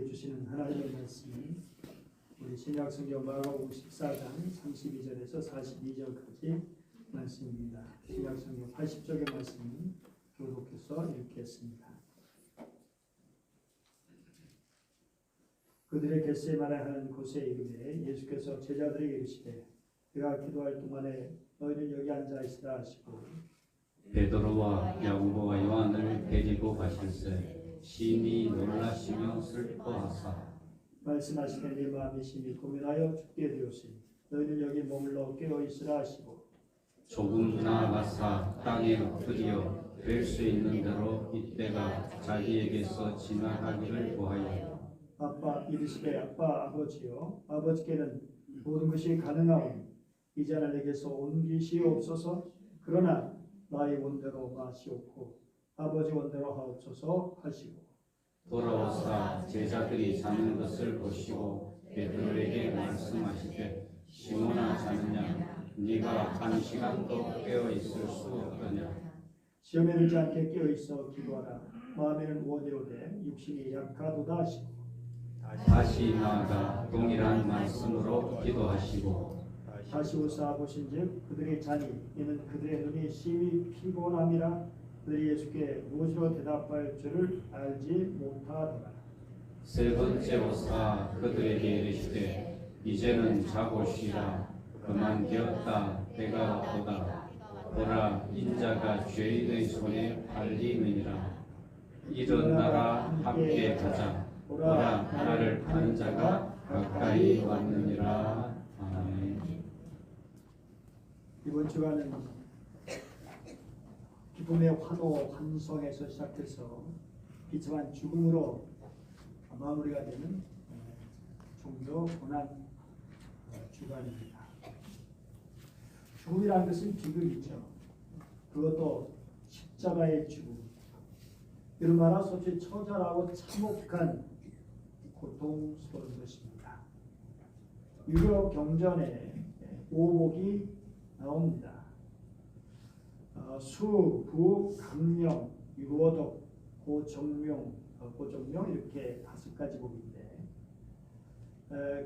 주시는 하나님의 말씀은 우리 신약성경 마가복음 14장 32절에서 42절까지 말씀입니다. 신약성경 80쪽의 말씀은 교독해서 읽겠습니다. 그들의 겟세마네 하는 곳에 이르되 예수께서 제자들에게 이르시되 그가 기도할 동안에 너희는 여기 앉아 있으라 하시고 베드로와 야고보와 요한을 데리고 가실세 심히 놀라시며 슬퍼하사 말씀하시되 네 마음이 심히 고민하여 죽게 되었으니 너희는 여기 머물러 깨어 있으라 하시고 조금 나아가사 땅에 엎드려 될 수 있는 대로 이때가 자기에게서 지나가기를 구하여 아빠 이르시되 아빠 아버지여 아버지께는 모든 것이 가능하오니 이제는 내게서 옮기시옵소서. 그러나 나의 원대로 마시옵고 아버지 원대로 하옵소서 하시고 돌아오사 제자들이 자는 것을 보시고 베드로에게 말씀하시되 시몬아 자느냐 네가 한 시간도 깨어 있을 수 없느냐 시험에 들지 않게 깨어 있어 기도하라. 마음에는 원이로되 육신이 약하도다 하시고 다시 나아가 동일한 말씀으로 기도하시고 다시 오사 보신즉 그들이 자니 이는 그들의 눈이 심히 피곤함이라 그들이 예수께 무엇으로 대답할 줄을 알지 못하더라. 세 번째 오사 그들에게 이르시되 이제는 자고 쉬라 그만 되었다 때가 왔도다 보라 인자가 죄인의 손에 팔리느니라 일어나라 함께 가자 보라 나를 파는 자가 가까이 왔느니라. 아멘. 이번 주간은 기쁨의 환호 환성에서 시작해서 비참한 죽음으로 마무리가 되는 종교 고난 주간입니다. 죽음이라는 것은 비극이죠. 그것도 십자가의 죽음. 이런 말은 솔직히 처절하고 참혹한 고통스러운 것입니다. 유교 경전에 오복이 나옵니다. 수, 부, 강령, 유오독, 고정명 이렇게 5가지 복인데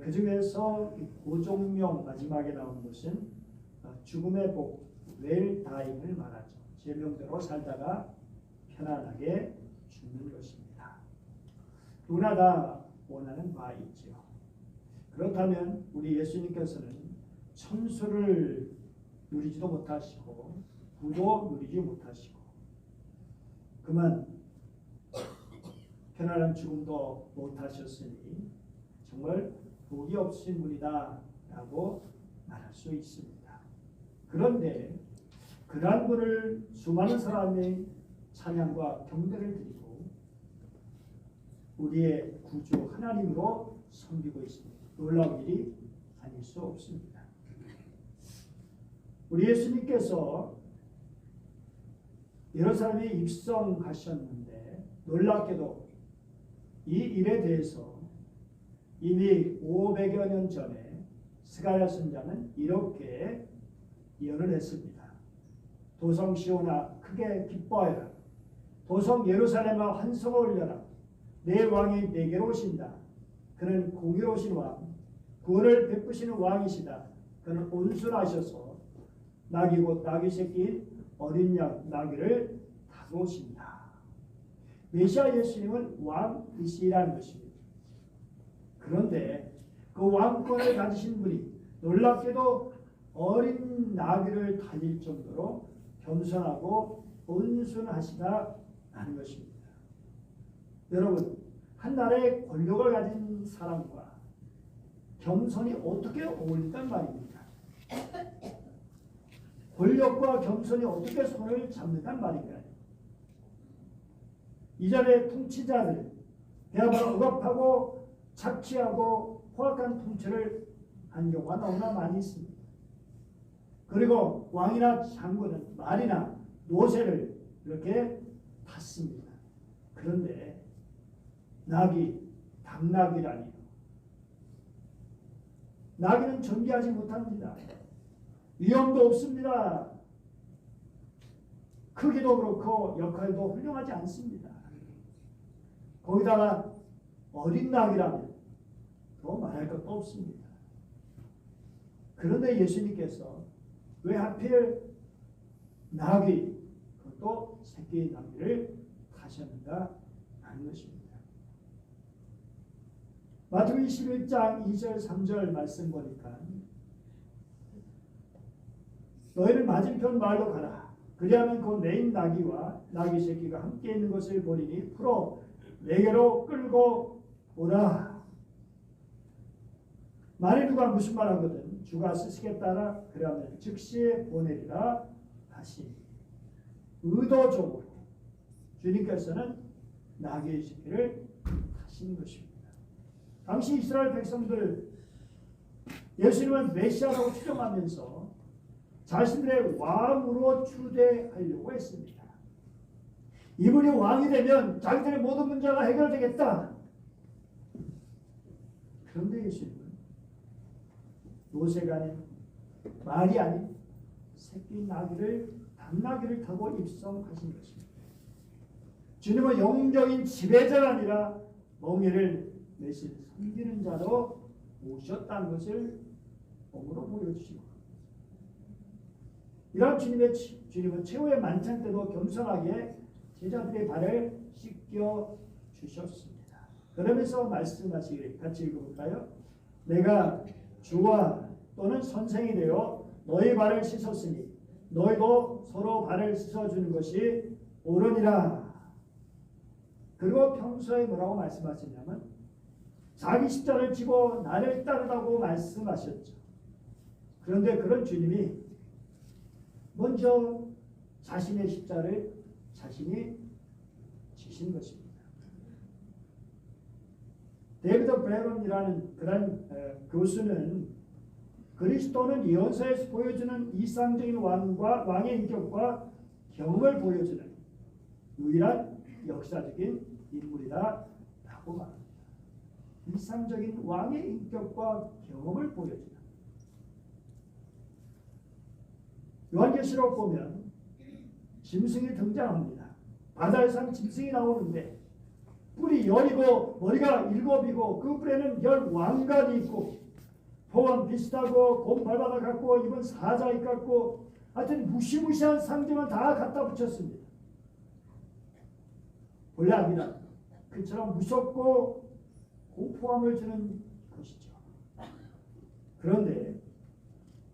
그 중에서 고정명 마지막에 나온 것은 죽음의 복, 웰다잉을 말하죠. 제명대로 살다가 편안하게 죽는 것입니다. 누구나 다 원하는 바 있죠. 그렇다면 우리 예수님께서는 천수를 누리지도 못하시고 부도 누리지 못하시고 그만 편안한 죽음도 못하셨으니 정말 복이 없으신 분이다 라고 말할 수 있습니다. 그런데 그러한 분을 수많은 사람이 찬양과 경배를 드리고 우리의 구주 하나님으로 섬기고 있습니다. 놀라운 일이 아닐 수 없습니다. 우리 예수님께서 여러 사람이 입성하셨는데 놀랍게도 이 일에 대해서 이미 500여 년 전에 스가랴 선자는 이렇게 예언을 했습니다. 도성 시온아 크게 기뻐하여라. 도성 예루살렘아 환성을 올려라. 내 왕이 내게로 오신다. 그는 공의로우신 왕, 구원을 베푸시는 왕이시다. 그는 온순하셔서 나귀 곧 나귀 새끼인 어린 양 나귀를 타고 오신다. 메시아 예수님은 왕이시라는 것입니다. 그런데 그 왕권을 가지신 분이 놀랍게도 어린 나귀를 다닐 정도로 겸손하고 온순하시다라는 것입니다. 여러분, 한 나라의 권력을 가진 사람과 겸손이 어떻게 어울린단 말입니까? 권력과 겸손이 어떻게 손을 잡는단 말인가요? 이전의 통치자들, 그야말로 억압하고 착취하고 포악한 통치를 한 경우가 너무나 많이 있습니다. 그리고 왕이나 장군은 말이나 노새를 이렇게 탔습니다. 그런데 나귀, 당나귀라니요. 나귀는 존귀하지 못합니다. 위험도 없습니다. 크기도 그렇고 역할도 훌륭하지 않습니다. 거기다가 어린 낙이라면 더 말할 것도 없습니다. 그런데 예수님께서 왜 하필 나귀, 그것도 새끼 나귀를 타셨는가 하는 것입니다. 마태복음 21장 2절 3절 말씀 보니까 너희는 맞은편 마을로 가라. 그리하면 그 매인 나귀와 나귀 새끼가 함께 있는 것을 보리니 풀어 내게로 끌고 오라. 만일 누가 무슨 말 하거든 주가 쓰시겠다라 그러면 즉시 보내리라 하시니 의도적으로 주님께서는 나귀의 새끼를 하신 것입니다. 당시 이스라엘 백성들 예수님은 메시아라고 추정하면서 자신들의 왕으로 추대하려고 했습니다. 이분이 왕이 되면 자기들의 모든 문제가 해결되겠다. 그런데 예수님은 노새가 아닌 말이 아닌 새끼 나귀를 당나귀를 타고 입성하신 것입니다. 주님은 영적인 지배자가 아니라 멍에를 매신 섬기는 자로 오셨다는 것을 몸으로 보여주시고 이런 주님은 최후의 만찬 때도 겸손하게 제자들의 발을 씻겨 주셨습니다. 그러면서 말씀하시기를 같이 읽어볼까요? 내가 주와 또는 선생이 되어 너희 발을 씻었으니 너희도 서로 발을 씻어주는 것이 옳으니라. 그리고 평소에 뭐라고 말씀하셨냐면 자기 십자를 지고 나를 따르라고 말씀하셨죠. 그런데 그런 주님이 먼저 자신의 십자를 자신이 지신 것입니다. 데이비드 브레론이라는 그런 교수는 그리스도는 예언서에서 보여주는 이상적인 왕의 인격과 경험을 보여주는 유일한 역사적인 인물이다라고 말합니다. 이상적인 왕의 인격과 경험을 보여주는 요한계시록 보면 짐승이 등장합니다. 바다에서 짐승이 나오는데 뿔이 10이고 머리가 7이고 그 뿔에는 10왕관이 있고 포함 비슷하고 곰 발바닥 같고 입은 사자익 같고 하여튼 무시무시한 상징을 다 갖다 붙였습니다. 본래 아니라 그처럼 무섭고 공포함을 주는 것이죠. 그런데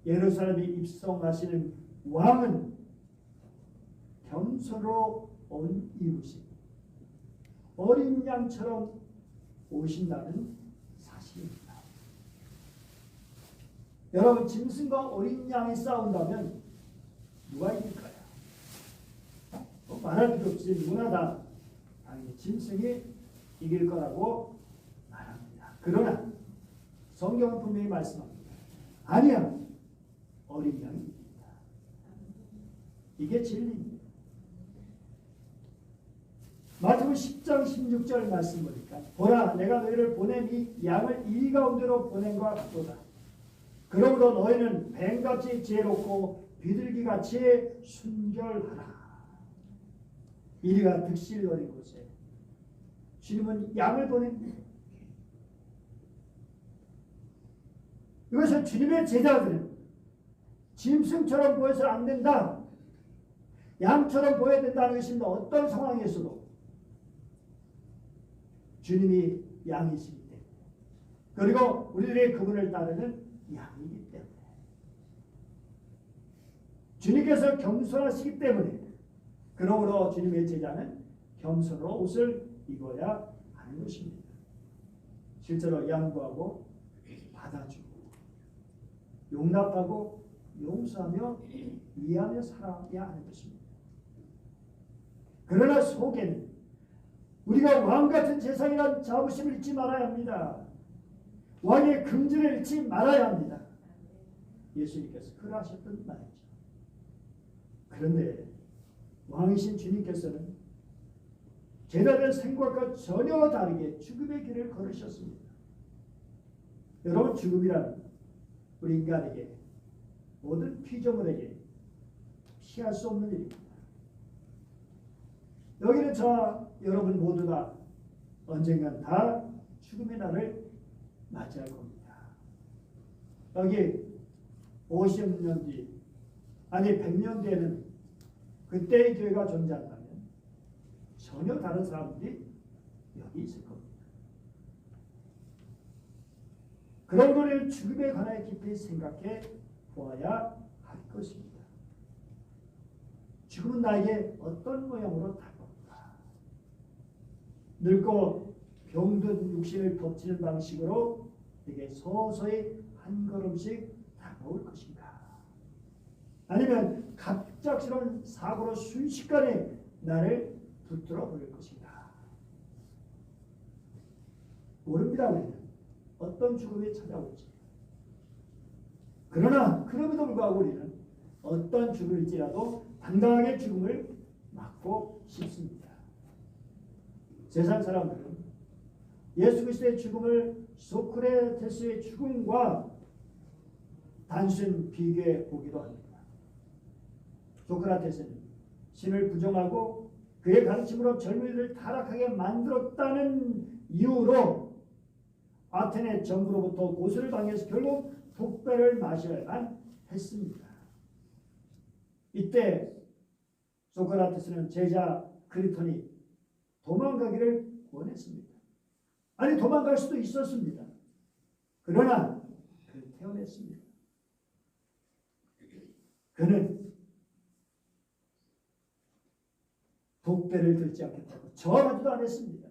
예루살렘이 입성하시는 왕은 겸손으로 온 이웃이 어린 양처럼 오신다는 사실입니다. 여러분 짐승과 어린 양이 싸운다면 누가 이길까요? 말할 필요 없이 누구나 다 짐승이 이길 거라고 말합니다. 그러나 성경은 분명히 말씀합니다. 아니야, 어린 양이 이깁니다. 이게 진리입니다. 마태복음 10장 16절 말씀 보니까 보라 내가 너희를 보내니 양을 이 가운데로 보낸 것 같도다. 그러므로 너희는 뱀같이 지혜롭고 비둘기같이 순결하라. 이리가 득실 어린 곳에 주님은 양을 보냅니다. 이것은 주님의 제자들은 짐승처럼 보여서 안 된다. 양처럼 보여야 된다는 것입니다. 어떤 상황에서도 주님이 양이시기 때문에 그리고 우리들의 그분을 따르는 양이기 때문에 주님께서 겸손하시기 때문에 그러므로 주님의 제자는 겸손으로 옷을 입어야 하는 것입니다. 실제로 양보하고 받아주고 용납하고 용서하며 이해하며 살아야 하는 것입니다. 그러나 속에는 우리가 왕같은 세상이란 자부심을 잃지 말아야 합니다. 왕의 긍지를 잃지 말아야 합니다. 예수님께서 그러하셨던 말이죠. 그런데 왕이신 주님께서는 제자들의 생각과 전혀 다르게 죽음의 길을 걸으셨습니다. 여러분 죽음이란 우리 인간에게 모든 피조물에게 피할 수 없는 일입니다. 여기는 저와 여러분 모두가 언젠간 다 죽음의 날을 맞이할 겁니다. 여기 50년 뒤, 아니 100년 뒤에는 그때의 교회가 존재한다면 전혀 다른 사람들이 여기 있을 겁니다. 그런 우리는 죽음에 관하여 깊이 생각해 보아야 할 것입니다. 죽음은 나에게 어떤 모양으로 다가올까? 늙고 병든 육신을 덮치는 방식으로 내게 서서히 한 걸음씩 다가올 것인가? 아니면 갑작스러운 사고로 순식간에 나를 붙들어 버릴 것인가? 모릅니다. 우리는 어떤 죽음이 찾아올지. 그러나 그럼에도 불구하고 우리는 어떤 죽을지라도 당당하게 죽음을 맞고 싶습니다. 세상 사람들은 예수 그리스도의 죽음을 소크라테스의 죽음과 단순 비교해 보기도 합니다. 소크라테스는 신을 부정하고 그의 가르침으로 젊은이들을 타락하게 만들었다는 이유로 아테네 정부로부터 고소를 당해서 결국 독배를 마셔야만 했습니다. 이때 소크라테스는 제자 크리톤이 도망가기를 원했습니다. 아니 도망갈 수도 있었습니다. 그러나 그를 태워냈습니다. 그는 독배를 들지 않겠다고 저항하지도 않았습니다.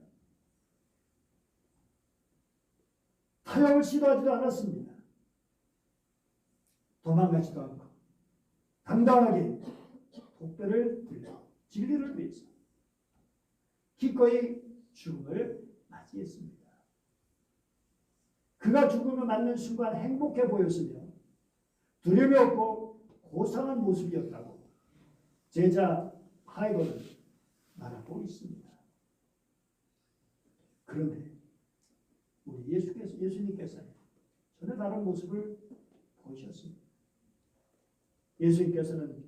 타협을 시도하지도 않았습니다. 도망가지도 않고 당당하게 독배를 들려 진리를 위해서 기꺼이 죽음을 맞이했습니다. 그가 죽음을 맞는 순간 행복해 보였으며 두려움이 없고 고상한 모습이었다고 제자 파이로는 말하고 있습니다. 그런데 우리 예수님께서는 전혀 다른 모습을 보이셨습니다. 예수님께서는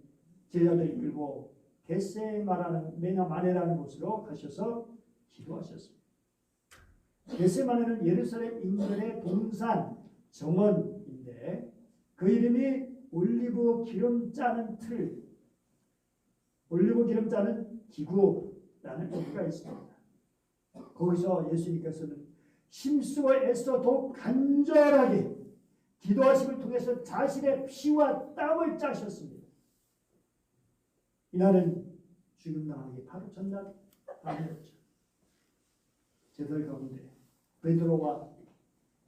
제자들을 끌고 겟세마네라는 곳으로 가셔서 기도하셨습니다. 겟세마네는 예루살렘 인근의 동산 정원인데 그 이름이 올리브 기름 짜는 틀, 올리브 기름 짜는 기구라는 의미가 있습니다. 거기서 예수님께서는 힘쓰고 애써 더욱 간절하게 기도하심을 통해서 자신의 피와 땀을 짜셨습니다. 이날은 죽음 나가기 바로 전날 밤이었죠. 제들 가운데 베드로와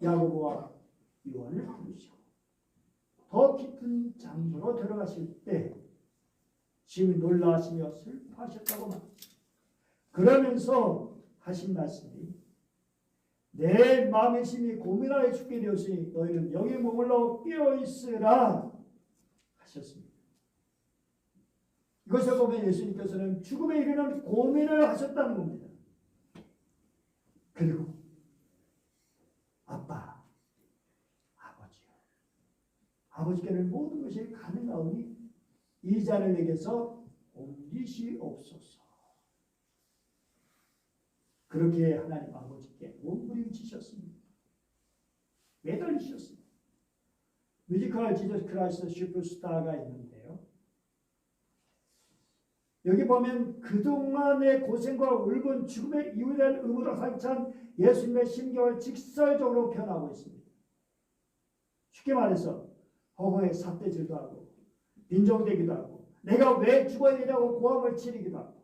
야고보와 요한을 부르시고 더 깊은 장소로 들어가실 때 심히 놀라시며 슬퍼하셨다고 말합니다. 그러면서 하신 말씀이 내 마음의 심히 고민하여 죽게 되었으니 너희는 여기 머물러 깨어있으라 하셨습니다. 이것을 보면 예수님께서는 죽음에 이르는 고민을 하셨다는 겁니다. 그리고 아빠, 아버지요. 아버지께는 모든 것이 가능하오니 이 잔을 내게서 옮기시옵소서. 그렇게 하나님 아버지께 몸부림치셨습니다. 매달리셨습니다. 뮤지컬 지저스 크라이스트 슈퍼스타가 있는데요. 여기 보면 그동안의 고생과 울분, 죽음의 이유에 대한 의무로 가득 찬 예수님의 심경을 직설적으로 표현하고 있습니다. 쉽게 말해서 허공에 삿대질도 하고 빈정대기도 하고 내가 왜 죽어야 되냐고 고함을 치르기도 하고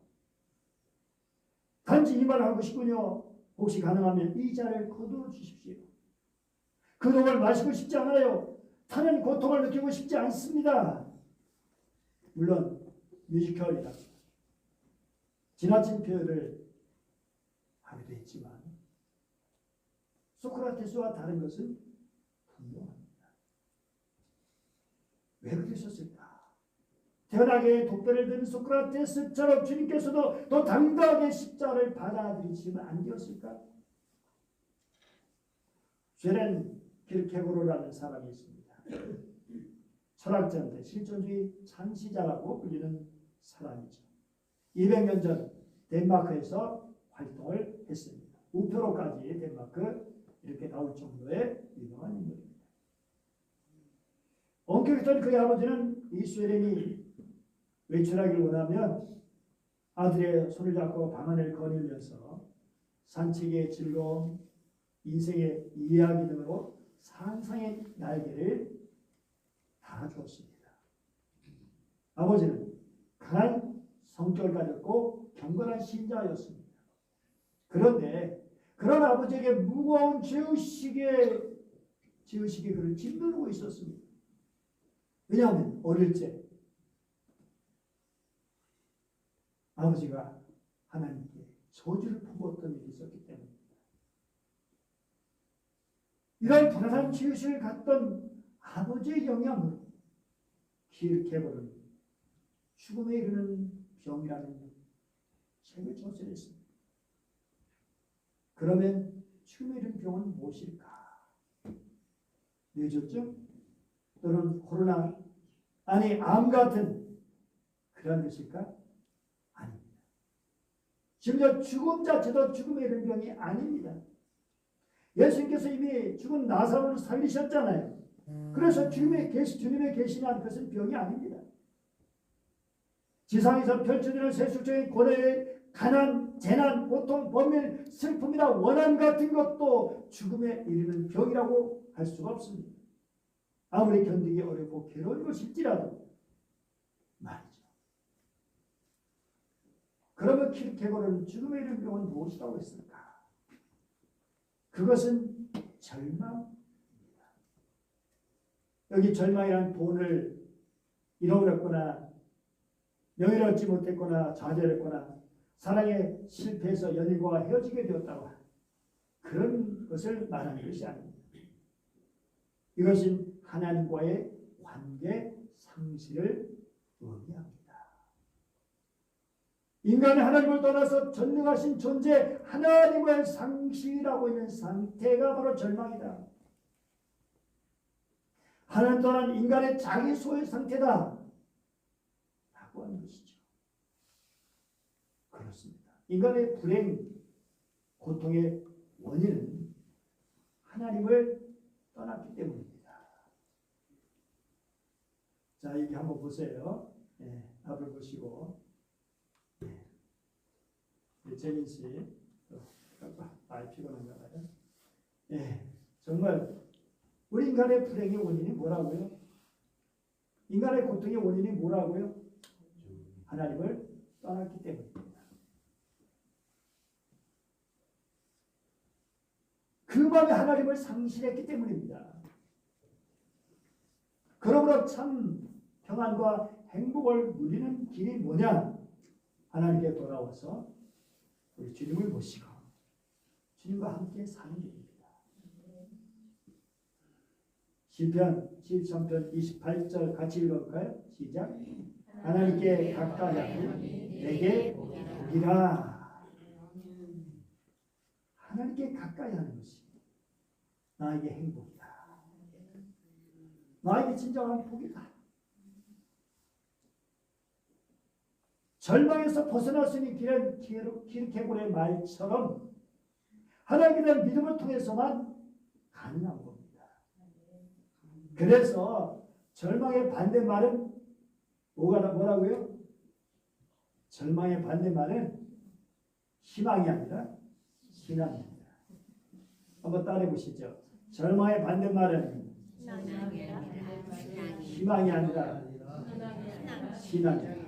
단지 이 말을 하고 싶군요. 혹시 가능하면 이 잔을 거두어 주십시오. 그 독을 마시고 싶지 않아요. 타는 고통을 느끼고 싶지 않습니다. 물론 뮤지컬이라 지나친 표현을 하기도 했지만 소크라테스와 다른 것은 분명합니다. 왜 그러셨을까? 태연하게 독배를 든 소크라테스처럼 주님께서도 더 당당하게 십자가를 받아들이시면 안 되었을까? 쉐렌 키르케고르라는 사람이 있습니다. 철학자인데 실존주의 창시자라고 불리는 사람이죠. 200년 전 덴마크에서 활동을 했습니다. 우표로까지 덴마크 이렇게 나올 정도의 유명한 인물입니다. 엄격했던 그의 아버지는 이 스웨덴이 외출하기를 원하면 아들의 손을 잡고 방언을 거닐면서 산책의 즐거움, 인생의 이야기 등으로 상상의 날개를 달아주었습니다. 아버지는 강한 성격을 가졌고 경건한 신자였습니다. 그런데 그런 아버지에게 무거운 죄의식이 그를 짓누르고 있었습니다. 왜냐하면 어릴 때 아버지가 하나님께 저주를 품었던 일이 있었기 때문입니다. 이런 불안한 죄의식을 갖던 아버지의 영향으로 키르케고르는 죽음에 이르는 병이라는 책을 저술했습니다. 그러면 죽음에 이르는 병은 무엇일까? 뇌졸중 또는 코로나 아니 암 같은 그런 것일까? 아닙니다. 심지어 죽음 자체도 죽음에 이르는 병이 아닙니다. 예수님께서 이미 죽은 나사로를 살리셨잖아요. 그래서 주님의 계시란 것은 병이 아닙니다. 지상에서 펼쳐지는 세속적인 고뇌의 가난, 재난, 고통, 범일, 슬픔이나 원한 같은 것도 죽음에 이르는 병이라고 할 수가 없습니다. 아무리 견디기 어렵고 괴로운 것일지라도 말이죠. 그러면 키르케고르는 죽음에 이르는 병은 무엇이라고 했을까? 그것은 절망입니다. 여기 절망이란 돈을 잃어버렸거나 명예를 얻지 못했거나 좌절했거나 사랑에 실패해서 연인과 헤어지게 되었다고 그런 것을 말하는 것이 아닙니다. 이것은 하나님과의 관계 상실을 의미합니다. 인간이 하나님을 떠나서 전능하신 존재 하나님을 상실하고 있는 상태가 바로 절망이다. 하나님 떠난 인간의 자기 소유의 상태다 라고 하는 것이죠. 그렇습니다. 인간의 불행, 고통의 원인은 하나님을 떠났기 때문입니다. 자, 여기 한번 보세요. 앞을 보시고 재민 씨 많이 피곤한가 봐요. 정말 우리 인간의 불행의 원인이 뭐라고요? 인간의 고통의 원인이 뭐라고요? 하나님을 떠났기 때문입니다. 그 마음에 하나님을 상실했기 때문입니다. 그러므로 참 평안과 행복을 누리는 길이 뭐냐? 하나님께 돌아와서 우리 주님을 모시고 주님과 함께 사는 길입니다. 시편 13편 28절 같이 읽어볼까요? 시작. 하나님께 가까이 하니 내게 복이라. 하나님께 가까이 하는 것이 나에게 행복이다. 나에게 진정한 복이다. 절망에서 벗어날 수 있는 길은 키르케고르의 말처럼 하나님께 대한 믿음을 통해서만 가능한 겁니다. 그래서 절망의 반대말은 뭐라고요? 절망의 반대말은 희망이 아니라 신앙입니다. 한번 따라해 보시죠. 절망의 반대말은 희망이 아니라 신앙입니다.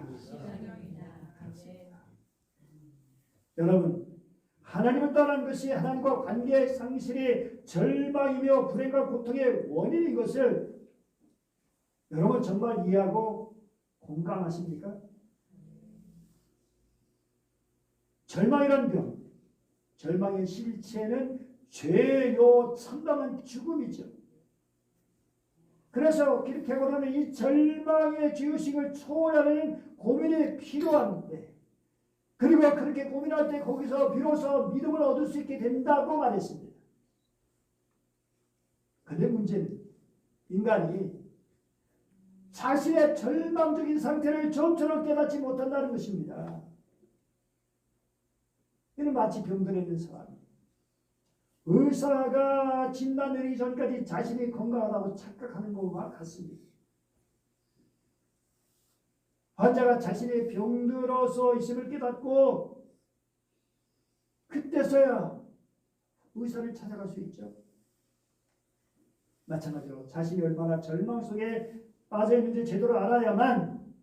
여러분, 하나님을 떠난 것이 하나님과 관계의 상실이 절망이며 불행과 고통의 원인인 것을 여러분 정말 이해하고 공감하십니까? 절망이라는 병, 절망의 실체는 죄요 참담한 죽음이죠. 그래서 키르케고르는 이 절망의 죄의식을 초월하는 고민이 필요한데, 그리고 그렇게 고민할 때 거기서 비로소 믿음을 얻을 수 있게 된다고 말했습니다. 그런데 문제는 인간이 자신의 절망적인 상태를 좀처럼 깨닫지 못한다는 것입니다. 이는 마치 병들어 있는 사람이 의사가 진단 내리기 전까지 자신이 건강하다고 착각하는 것과 같습니다. 환자가 자신이 병들어서 있음을 깨닫고 그때서야 의사를 찾아갈 수 있죠. 마찬가지로 자신이 얼마나 절망 속에 빠져 있는지 제대로 알아야만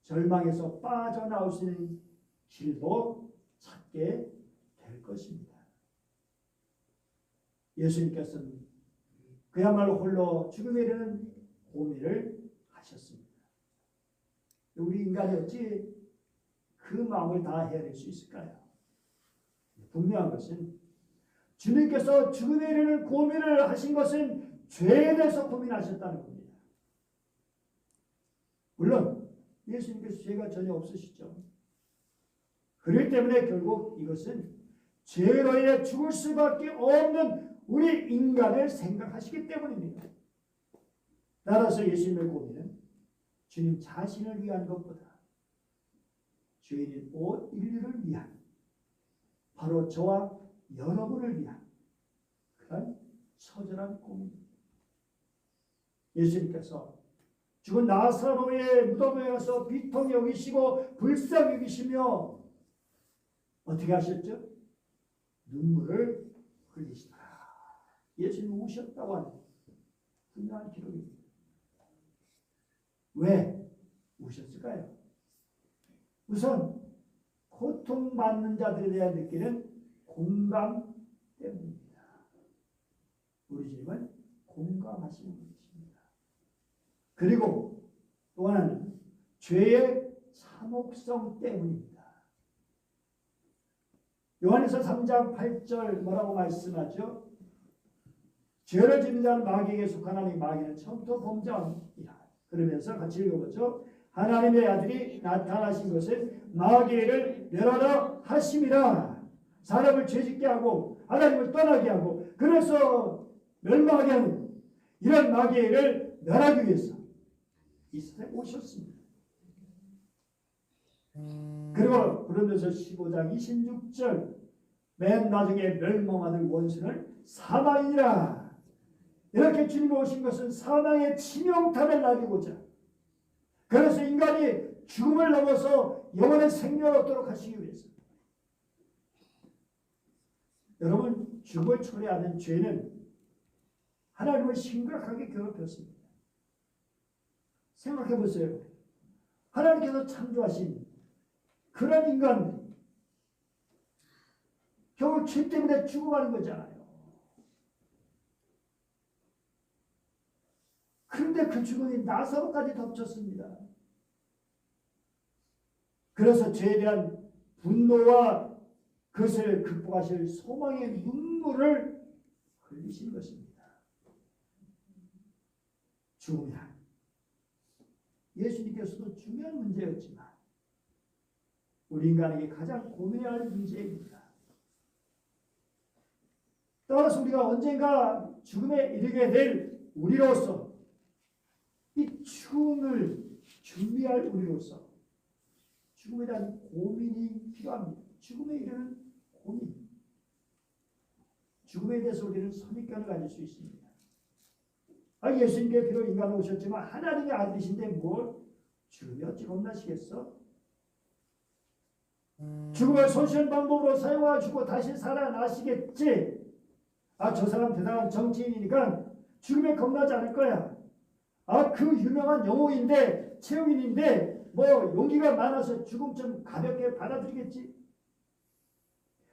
절망에서 빠져나올 수 있는 길도 찾게 될 것입니다. 예수님께서는 그야말로 홀로 죽음에 이르는 고민을 하셨습니다. 우리 인간이 어찌 그 마음을 다 헤아릴 수 있을까요? 분명한 것은 주님께서 죽음에 이르는 고민을 하신 것은 죄에 대해서 고민하셨다는 겁니다. 물론 예수님께서 죄가 전혀 없으시죠. 그렇기 때문에 결국 이것은 죄로 인해 죽을 수밖에 없는 우리 인간을 생각하시기 때문입니다. 따라서 예수님의 고민은 주님 자신을 위한 것보다 죄인인 온 인류를 위한, 바로 저와 여러분을 위한 그런 처절한 고민입니다. 예수님께서 죽은 나사로의 무덤에 가서 비통히 여기시고 불쌍히 여기시며 어떻게 하셨죠? 눈물을 흘리시더라. 예수님이 우셨다고 하는 분명한 기록입니다. 왜 우셨을까요? 우선 고통받는 자들에 대한 느끼는 공감 때문입니다. 우리 주님은 공감하시는 분이십니다. 그리고 또 하나는 죄의 참혹성 때문입니다. 요한에서 3장 8절 뭐라고 말씀하죠? 죄를 짓는 자는 마귀에게 속하나니 마귀는 처음부터 범죄함이라. 그러면서 같이 읽어보죠. 하나님의 아들이 나타나신 것은 마귀를 멸하라 하심이라. 사람을 죄짓게 하고 하나님을 떠나게 하고 그래서 멸망하게 하는 이런 마귀를 멸하기 위해서 이 세상에 오셨습니다. 그리고 그러면서 15장 26절 맨 나중에 멸망하는 원수는 사망이니라. 이렇게 주님이 오신 것은 사망의 치명타를 날리고자, 그래서 인간이 죽음을 넘어서 영원한 생명을 얻도록 하시기 위해서. 여러분, 죽음을 초래하는 죄는 하나님을 심각하게 괴롭혔습니다. 생각해 보세요. 하나님께서 창조하신 그런 인간, 결국 죄 때문에 죽어가는 거잖아요. 그런데 그 죽음이 나사로까지 덮쳤습니다. 그래서 죄에 대한 분노와 그것을 극복하실 소망의 눈물을 흘리신 것입니다. 죽음이란 예수님께서도 중요한 문제였지만 우리 인간에게 가장 고민해야 할 문제입니다. 따라서 우리가 언젠가 죽음에 이르게 될 우리로서 이 죽음을 준비할 우리로서 죽음에 대한 고민이 필요합니다. 죽음에 이르는 고민. 죽음에 대해서 우리는 선입견을 가질 수 있습니다. 예수님께 비록 인간으로 오셨지만 하나님의 아들이신데 뭘 죽음이 어찌 겁나시겠어? 죽음을 손쉬운 방법으로 사용하시고 다시 살아나시겠지. 저 사람 대단한 정치인이니까 죽음에 겁나지 않을 거야. 그 유명한 영웅인데 최영인인데 뭐 용기가 많아서 죽음 좀 가볍게 받아들이겠지.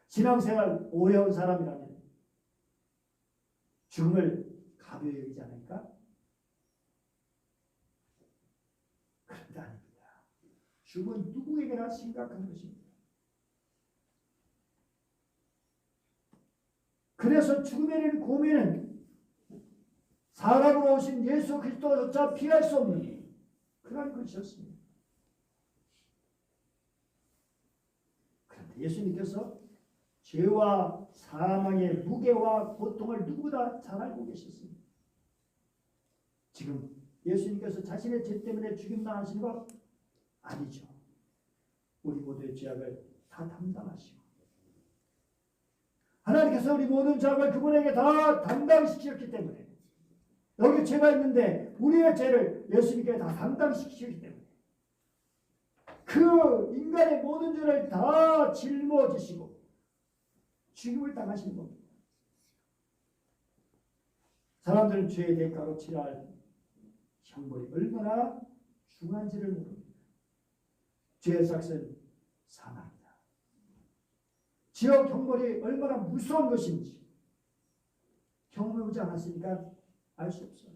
신앙생활 오래 한 사람이라면 죽음을 가벼이 여기지 않을까? 그런데 아닙니다. 죽음은 누구에게나 심각한 것입니다. 그래서 죽음에 대한 고민은 사람으로 오신 예수 그리스도조차 피할 수 없는 그런 것이었습니다. 그런데 예수님께서 죄와 사망의 무게와 고통을 누구보다 잘 알고 계셨습니다. 지금 예수님께서 자신의 죄 때문에 죽임당하신 것 아니죠. 우리 모두의 죄악을 다 담당하시고 하나님께서 우리 모든 죄악을 그분에게 다 담당시켰기 때문에, 여기 죄가 있는데 우리의 죄를 예수님께 다 담당시키기 때문에 그 인간의 모든 죄를 다 짊어지시고 죽임을 당하신 겁니다. 사람들은 죄의 대가로 치러야 할 형벌이 얼마나 중한지를 모릅니다. 죄의 삭은 사망이다. 지옥 형벌이 얼마나 무서운 것인지 경험해보지 않았으니까 알 수 없어요.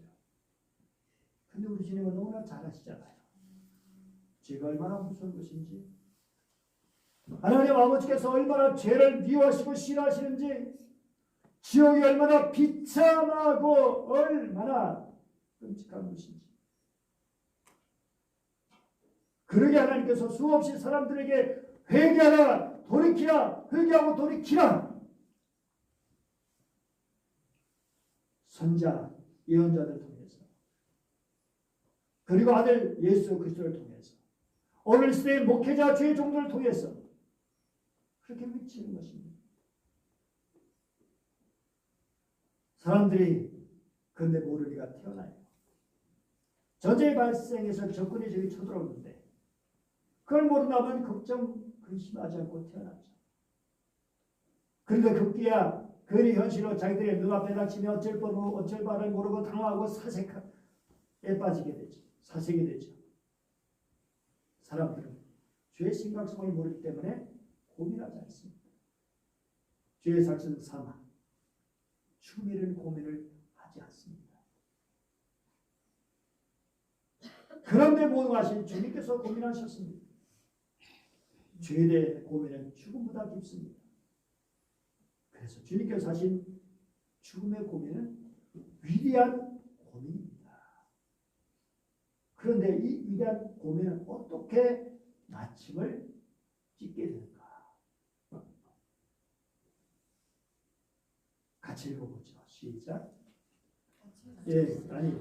근데 우리 주님은 너무나 잘 아시잖아요. 죄가 얼마나 무서운 것인지, 하나님 아버지께서 얼마나 죄를 미워하시고 싫어하시는지, 지옥이 얼마나 비참하고 얼마나 끔찍한 것인지. 그러게 하나님께서 수없이 사람들에게 회개하라, 돌이키라, 회개하고 돌이키라, 선자, 예언자들 통해서, 그리고 아들 예수 그리스도를 통해서, 오늘 시대의 목회자 주의 종들을 통해서 그렇게 외치는 것입니다. 사람들이 근데 모르리가 태어나요. 전쟁이 발생해서 적군이 저기 쳐들어오는데 그걸 모른다면 걱정 근심하지 않고 태어나죠. 그런데 급기야 그리 현실로 자기들의 눈앞에 닥치며 어쩔 바를 모르고 당하고 사색에 빠지게 되죠. 사색이 되죠. 사람들은 죄의 심각성을 모르기 때문에 고민하지 않습니다. 죄의 삭은 사망, 죽음이라는 고민을 하지 않습니다. 그런데 모험하신 주님께서 고민하셨습니다. 죄에 대해 고민은 죽음보다 깊습니다. 그래서 주님께서 하신 죽음의 고민은 위대한 고민입니다. 그런데 이 위대한 고민은 어떻게 마침을 찍게 되는가? 같이 읽어보죠. 시작. 그 다음에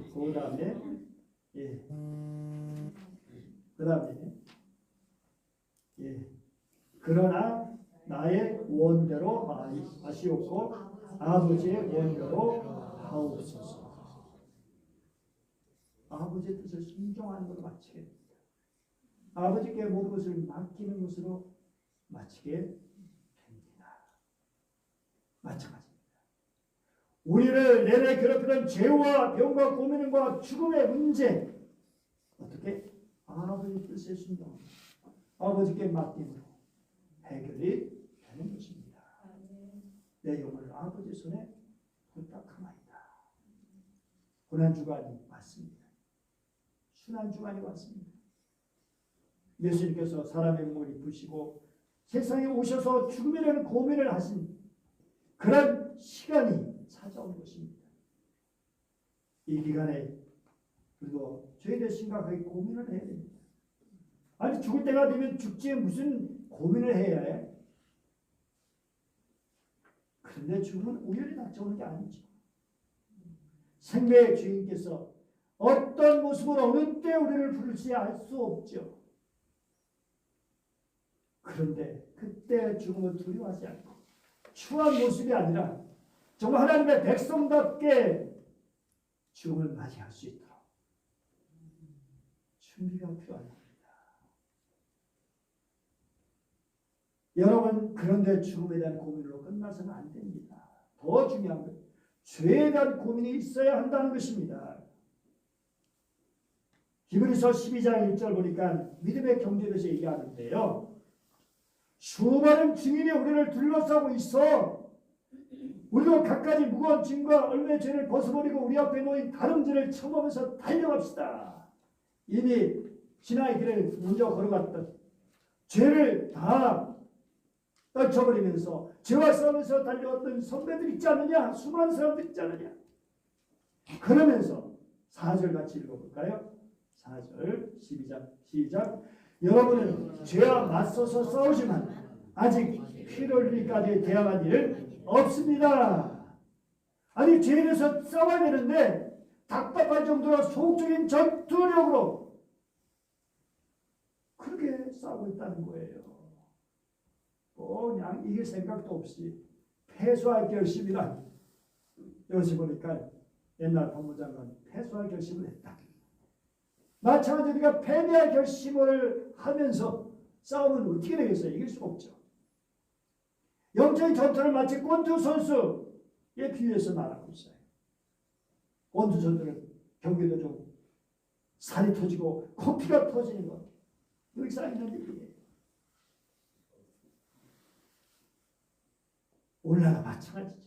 그러나 나의 원대로 하시옵고 아버지의 원대로 하옵소서. 아버지의 뜻을 순종하는 것으로 마치게 됩니다. 아버지께 모든 것을 맡기는 것으로 마치게 됩니다. 마찬가지입니다. 우리를 내내 괴롭히던 죄와 병과 고민과 죽음의 문제, 어떻게 아버지 뜻에 순종, 아버지께 맡김으로 해결이 되는 것입니다. 내 영혼을 아버지 손에 부탁하나이다. 고난주간이 왔습니다. 순환주간이 왔습니다. 예수님께서 사람의 몸을 입으시고 세상에 오셔서 죽음이라는 고민을 하신 그런 시간이 찾아온 것입니다. 이 기간에 그리고 저희들 심각하게 고민을 해야 됩니다. 아니 죽을 때가 되면 죽지에 무슨 고민을 해야 해? 그런데 죽음은 우연히 닥쳐오는 게 아니죠. 생명의 주인께서 어떤 모습으로 어느 때 우리를 부를지 알 수 없죠. 그런데 그때 죽음을 두려워하지 않고 추한 모습이 아니라 정말 하나님의 백성답게 죽음을 맞이할 수 있도록 준비가 필요한 겁니다. 여러분, 그런데 죽음에 대한 고민으로 끝나서는 안 됩니다. 더 중요한 건 죄에 대한 고민이 있어야 한다는 것입니다. 히브리서 12장 1절 보니까 믿음의 경주에 대해서 얘기하는데요. 수많은 증인이 우리를 둘러싸고 있어 우리도 갖가지 무거운 짐과 얼마의 죄를 벗어버리고 우리 앞에 놓인 다른 죄를 청하면서 달려갑시다. 이미 신앙의 길을 먼저 걸어갔던 죄를 다 떨쳐버리면서 죄와 싸우면서 달려왔던 선배들 있지 않느냐? 수많은 사람들 있지 않느냐? 그러면서 4절 같이 읽어볼까요? 4절 12장 시작. 여러분은 죄와 맞서서 싸우지만 아직 피를 흘리기까지 대항한 일은 없습니다. 아니 죄에 대해서 싸워야 되는데 답답할 정도로 소극적인 전투력으로 그렇게 싸우고 있다는 거예요. 그냥 이길 생각도 없이 패소할 결심이란, 여기서 보니까 옛날 법무장관 패소할 결심을 했다. 마찬가지로 우리가 패배할 결심을 하면서 싸우면 어떻게 되겠어요? 이길 수가 없죠. 영적인 전투를 마치 권투 선수에 비유해서 말하고 있어요. 권투 선수는 경기도 좀 살이 터지고 코피가 터지는 것, 여기서 있는 일이에요. 오늘날과 마찬가지죠.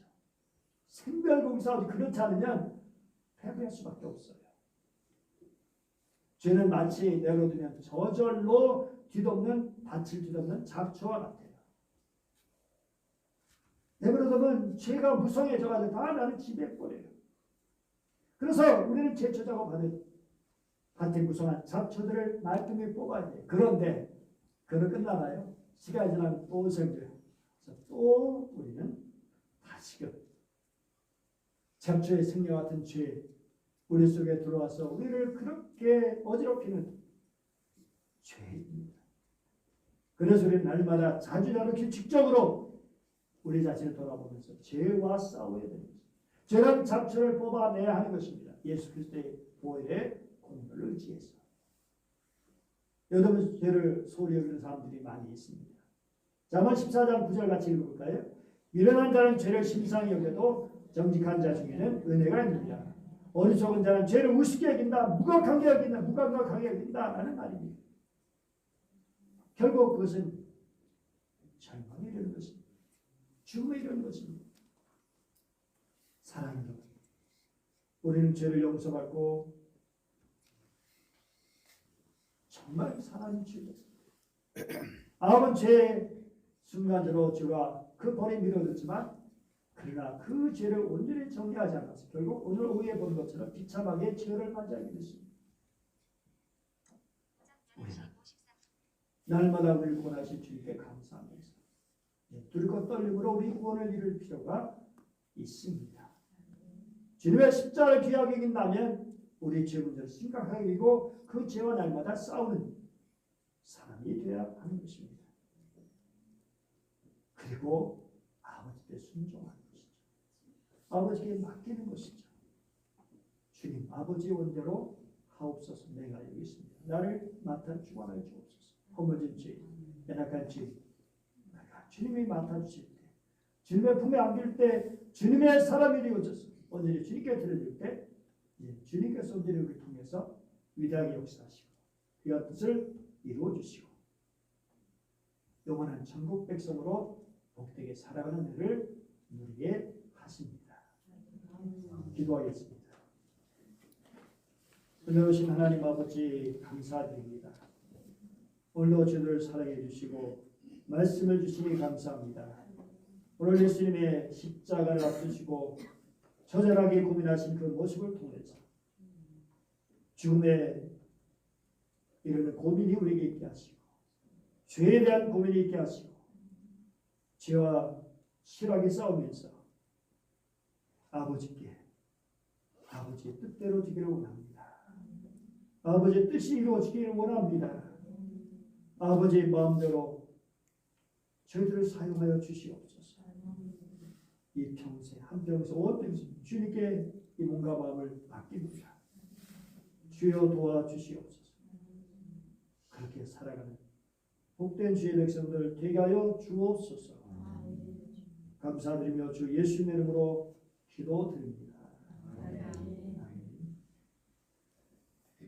생별공 싸움이 그렇지 않으면 패배할 수밖에 없어요. 죄는 마치 내려두면 저절로 뒤덮는, 밭을 뒤덮는 잡초와 같아요. 내버려두면 죄가 무성해져가지고 다 나를 지배해버려요. 그래서 우리는 제초자고 받은 밭에 무성한 잡초들을 말끔히 뽑아야 돼요. 그런데 그는 끝나나요? 시간이 지나면 또 생겨요. 그래서 또 우리는 다시금 잡초의 생명 같은 죄 우리 속에 들어와서 우리를 그렇게 어지럽히는 죄입니다. 그래서 우리는 날마다 자주자주 규칙적으로 우리 자신을 돌아보면서 죄와 싸워야 됩니다. 죄는 잡초를 뽑아내야 하는 것입니다. 예수 그리스도의 보혈의 공로를 의지해서. 여러분 죄를 소홀히 여기는 사람들이 많이 있습니다. 잠언 14장 9절 같이 읽어볼까요? 미련한 자는 죄를 심상히 여겨도 정직한 자 중에는 은혜가 있느니라. 어리석은 자는 죄를 우습게 여긴다. 무감하게 여긴다. 무감각하게 여긴다. 라는 말입니다. 결국 그것은 절망에 이르는 것입니다. 죽음에 이르는 것입니다. 사랑합니다. 우리는 죄를 용서받고 정말 사랑이 주죠. 아합은 죄의 순간적으로 죄와 그 벌이 미뤄졌지만 그러나 그 죄를 온전히 정리하지 않아서 결국 오늘 오후에 본 것처럼 비참하게 죄를 맞이하게 됐습니다. 우리는 날마다 우리를 구원하신 주님께 감사하면서 들고 떨림으로 우리 구원을 이룰 필요가 있습니다. 주님의 십자가를 귀하게 여긴다면 우리 죄 문제를 심각하게 여기고 그 죄와 날마다 싸우는 사람이 되어야 하는 것입니다. 그리고 아버지께 순종하는 것이죠. 아버지께 맡기는 것이죠. 주님 아버지 원대로 하옵소서. 내가 여기 있습니다. 나를 맡아 주관하여 주옵소서. 허물진 죄, 연약한 죄, 주님이 맡아주실 때, 주님의 품에 안길 때, 주님의 사람이 되어져서 온전히 주님께 드려질 때, 주님께서 온전히 우리를 통해서 위대하게 역사하시고 그의 뜻을 이루어주시고 영원한 천국 백성으로 복되게 살아가는 은혜를 누리게 하십니다. 기도하겠습니다. 은혜로우신 하나님 아버지 감사드립니다. 오늘도 저들을 사랑해 주시고 말씀을 주시니 감사합니다. 오늘 예수님의 십자가를 앞두시고 처절하게 고민하신 그 모습을 통해서 죽음에 이르는 고민이 우리에게 있게 하시고 죄에 대한 고민이 있게 하시고 죄와 실하게 싸우면서 아버지께 아버지의 뜻대로 되기를 원합니다. 아버지의 뜻이 이루어지기를 원합니다. 아버지의 마음대로 저희들을 사용하여 주시옵소서. 이 평생 한평생 온 평생 주님께 이 몸과 마음을 맡깁니다. 주여 도와주시옵소서. 그렇게 살아가는 복된 주의 백성들 되게 하여 주옵소서. 감사드리며 주 예수님의 이름으로 기도드립니다.